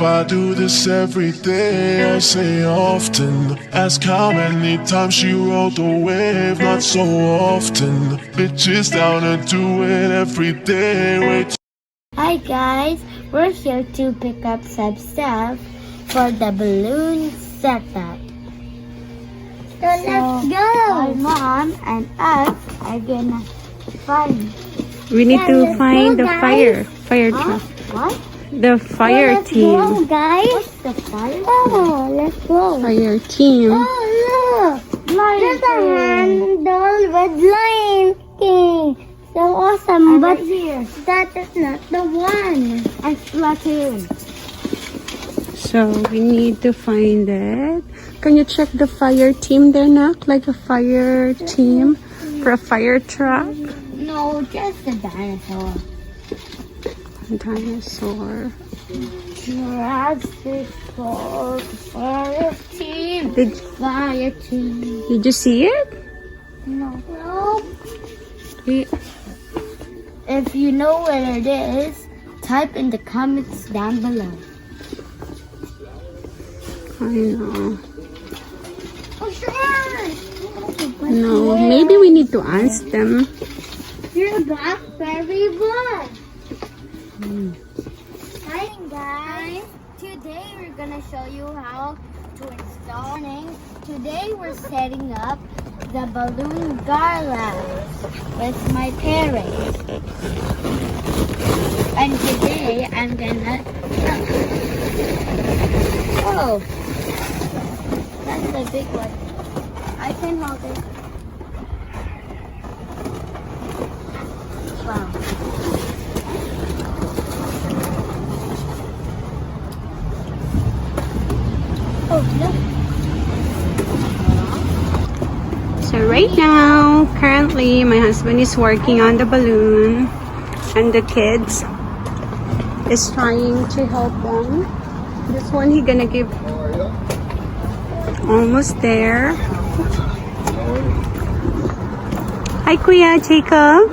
I do this every day, I say often. Ask how many times she rode the wave, not so often. Bitches down to do it every day. Wait. Hi guys, we're here to pick up some stuff for the balloon setup. So let's go! My mom and us are gonna find. We need to find the fire truck. What? The fire team. Let's go, guys. What's the fire? Oh, let's go. Fire team. Oh, look! There's a handle with Lion King. So awesome, but here, that is not the one. And Splatoon. So we need to find it. Can you check the fire team there, Nak? Like a fire team for a fire truck? No, just a dinosaur. Dinosaur. Jurassic Park fire team. Fire team. Did you see it? No. We- If you know where it is, type in the comments down below. I know. Oh, sure. No, maybe we need to ask them. You're a blackberry boy. Hi guys. Today we're gonna show you how to install. Today we're setting up the balloon garland with my parents. And today I'm gonna. Oh, that's the big one. I can hold it. Wow. Oh, no. So right now, currently, my husband is working on the balloon and the kids is trying to help them. This one he gonna give almost there. Hi Kuya Jacob,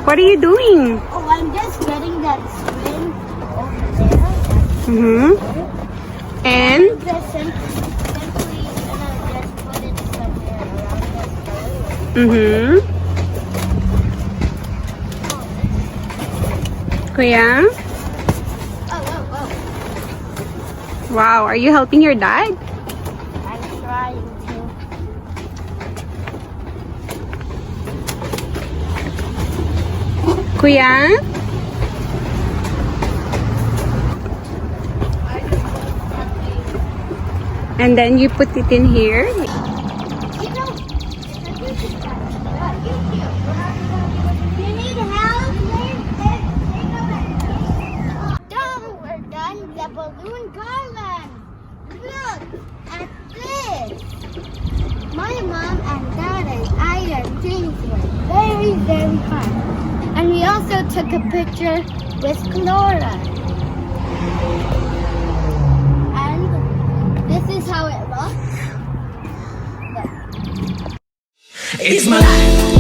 what are you doing? Oh, I'm just getting that string over there. And Just simply gonna just put it somewhere around the Kuya? Oh. Wow, are you helping your dad? I'm trying to. Kuya? And then you put it in here. You need help? Done. We're done the balloon garland. Look at this. My mom and dad and I are things were very, very hard. And we also took a picture with Clara. And this is how it looks. It's my life.